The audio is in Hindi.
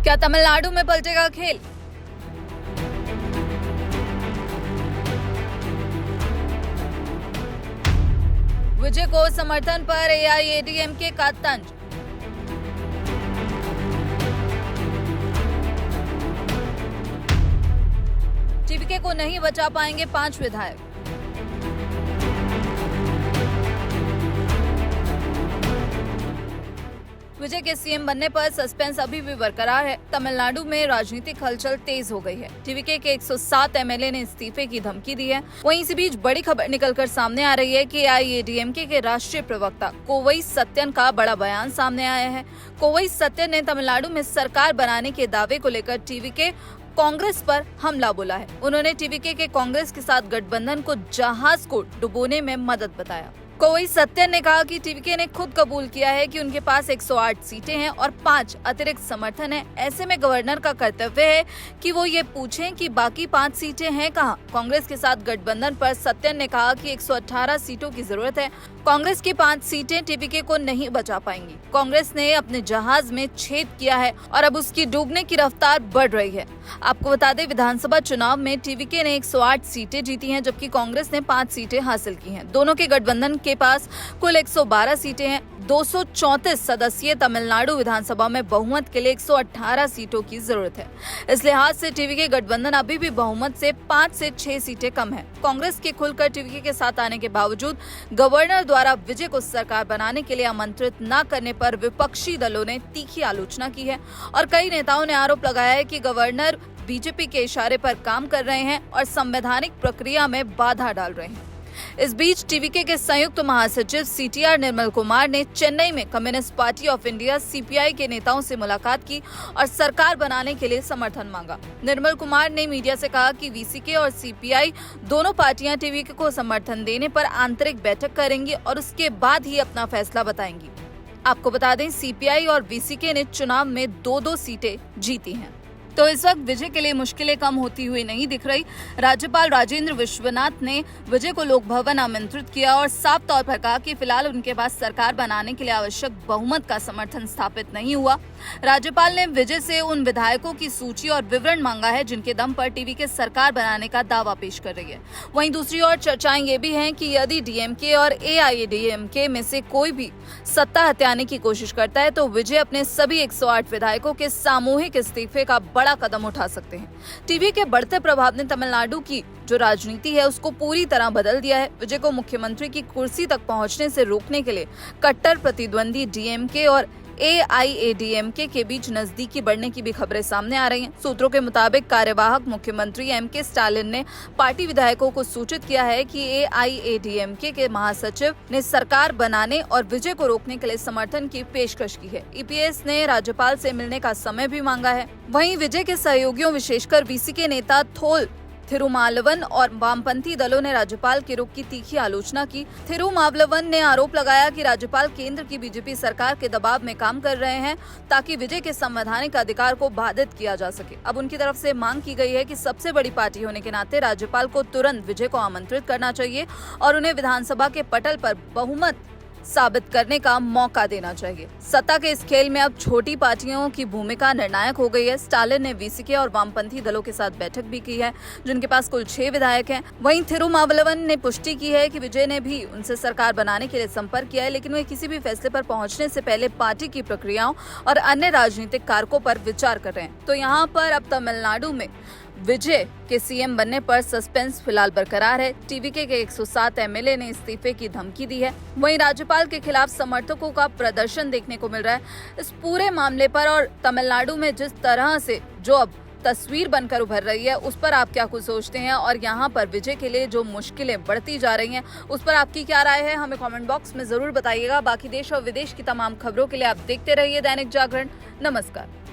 क्या तमिलनाडु में पलटेगा खेल? विजय को समर्थन पर एआईएडीएमके का तंज। टीवीके को नहीं बचा पाएंगे 5 विधायक। विजय के सीएम बनने पर सस्पेंस अभी भी बरकरार है। तमिलनाडु में राजनीतिक हलचल तेज हो गई है। टीवीके के 107 एमएलए ने इस्तीफे की धमकी दी है। वहीं इसी बीच बड़ी खबर निकलकर सामने आ रही है कि एआईएडीएमके के राष्ट्रीय प्रवक्ता कोवई सत्यन का बड़ा बयान सामने आया है। कोवई सत्यन ने तमिलनाडु में सरकार बनाने के दावे को लेकर टीवीके कांग्रेस पर हमला बोला है। उन्होंने टीवीके के कांग्रेस के साथ गठबंधन को जहाज को डुबोने में मदद बताया। कोवई सत्यन ने कहा कि टीवीके ने खुद कबूल किया है कि उनके पास 108 सीटें हैं और 5 अतिरिक्त समर्थन है। ऐसे में गवर्नर का कर्तव्य है कि वो ये पूछें कि बाकी 5 सीटें हैं कहाँ। कांग्रेस के साथ गठबंधन पर सत्यन ने कहा कि 118 सीटों की जरूरत है। कांग्रेस की 5 सीटें टीवीके को नहीं बचा पाएंगी। कांग्रेस ने अपने जहाज में छेद किया है और अब उसकी डूबने की रफ्तार बढ़ रही है। आपको बता दें, विधानसभा चुनाव में टीवीके ने 108 सीटें जीती हैं, जबकि कांग्रेस ने 5 सीटें हासिल की हैं। दोनों के गठबंधन के पास कुल 112 सीटें हैं। 234 सदस्यीय तमिलनाडु विधानसभा में बहुमत के लिए 118 सीटों की जरूरत है। इस लिहाज से टीवीके गठबंधन अभी भी बहुमत से 5 से 6 सीटें कम है। कांग्रेस के खुलकर टीवीके के साथ आने के बावजूद गवर्नर द्वारा विजय को सरकार बनाने के लिए आमंत्रित न करने पर विपक्षी दलों ने तीखी आलोचना की है और कई नेताओं ने आरोप लगाया है कि गवर्नर बीजेपी के इशारे पर काम कर रहे हैं और संवैधानिक प्रक्रिया में बाधा डाल रहे हैं। इस बीच टीवीके के संयुक्त महासचिव सीटीआर निर्मल कुमार ने चेन्नई में communist party of India CPI के नेताओं से मुलाकात की और सरकार बनाने के लिए समर्थन मांगा। निर्मल कुमार ने मीडिया से कहा कि वीसीके और सीपीआई दोनों पार्टियां टीवीके को समर्थन देने पर आंतरिक बैठक करेंगी और उसके बाद ही अपना फैसला बताएंगी। आपको बता दें, सीपीआई और वीसीके ने चुनाव में 2-2 सीटें जीती हैं। तो इस वक्त विजय के लिए मुश्किलें कम होती हुई नहीं दिख रही। राज्यपाल राजेंद्र विश्वनाथ ने विजय को लोक भवन आमंत्रित किया और साफ तौर पर कहा कि फिलहाल उनके पास सरकार बनाने के लिए आवश्यक बहुमत का समर्थन स्थापित नहीं हुआ। राज्यपाल ने विजय से उन विधायकों की सूची और विवरण मांगा है जिनके दम पर टीवीके सरकार बनाने का दावा पेश कर रही है। वहीं दूसरी ओर चर्चाएं ये भी हैं कि यदि डीएमके और एआईएडीएमके में से कोई भी सत्ता हथियाने की कोशिश करता है तो विजय अपने सभी 108 विधायकों के सामूहिक इस्तीफे का बड़ा कदम उठा सकते हैं। टीवी के बढ़ते प्रभाव ने तमिलनाडु की जो राजनीति है उसको पूरी तरह बदल दिया है। विजय को मुख्यमंत्री की कुर्सी तक पहुंचने से रोकने के लिए कट्टर प्रतिद्वंदी डीएमके और एआईएडीएमके के बीच नजदीकी बढ़ने की भी खबरें सामने आ रही हैं। सूत्रों के मुताबिक कार्यवाहक मुख्यमंत्री एमके स्टालिन ने पार्टी विधायकों को सूचित किया है कि एआईएडीएमके के महासचिव ने सरकार बनाने और विजय को रोकने के लिए समर्थन की पेशकश की है। ईपीएस ने राज्यपाल से मिलने का समय भी मांगा है। वहीं विजय के सहयोगियों विशेषकर वीसीके नेता थोल थिरुमावलवन और वामपंथी दलों ने राज्यपाल के रुख की तीखी आलोचना की। थिरुमावलवन ने आरोप लगाया कि राज्यपाल केंद्र की बीजेपी सरकार के दबाव में काम कर रहे हैं ताकि विजय के संवैधानिक अधिकार को बाधित किया जा सके। अब उनकी तरफ से मांग की गई है कि सबसे बड़ी पार्टी होने के नाते राज्यपाल को तुरंत विजय को आमंत्रित करना चाहिए और उन्हें विधानसभा के पटल पर बहुमत साबित करने का मौका देना चाहिए। सत्ता के इस खेल में अब छोटी पार्टियों की भूमिका निर्णायक हो गई है। स्टालिन ने वीसीके और वामपंथी दलों के साथ बैठक भी की है जिनके पास कुल 6 विधायक हैं। वहीं थिरुमावलवन ने पुष्टि की है कि विजय ने भी उनसे सरकार बनाने के लिए संपर्क किया है, लेकिन वे किसी भी फैसले पर पहुंचने से पहले पार्टी की प्रक्रियाओं और अन्य राजनीतिक कारकों पर विचार कर रहे हैं। तो यहाँ पर अब तमिलनाडु में विजय के सीएम बनने पर सस्पेंस फिलहाल बरकरार है। टीवीके के 107 एमएलए ने इस्तीफे की धमकी दी है। वहीं राज्यपाल के खिलाफ समर्थकों का प्रदर्शन देखने को मिल रहा है। इस पूरे मामले पर और तमिलनाडु में जिस तरह से जो अब तस्वीर बनकर उभर रही है उस पर आप क्या कुछ सोचते हैं और यहाँ पर विजय के लिए जो मुश्किलें बढ़ती जा रही हैं उस पर आपकी क्या राय है, हमें कमेंट बॉक्स में जरूर बताइएगा। बाकी देश और विदेश की तमाम खबरों के लिए आप देखते रहिए दैनिक जागरण। नमस्कार।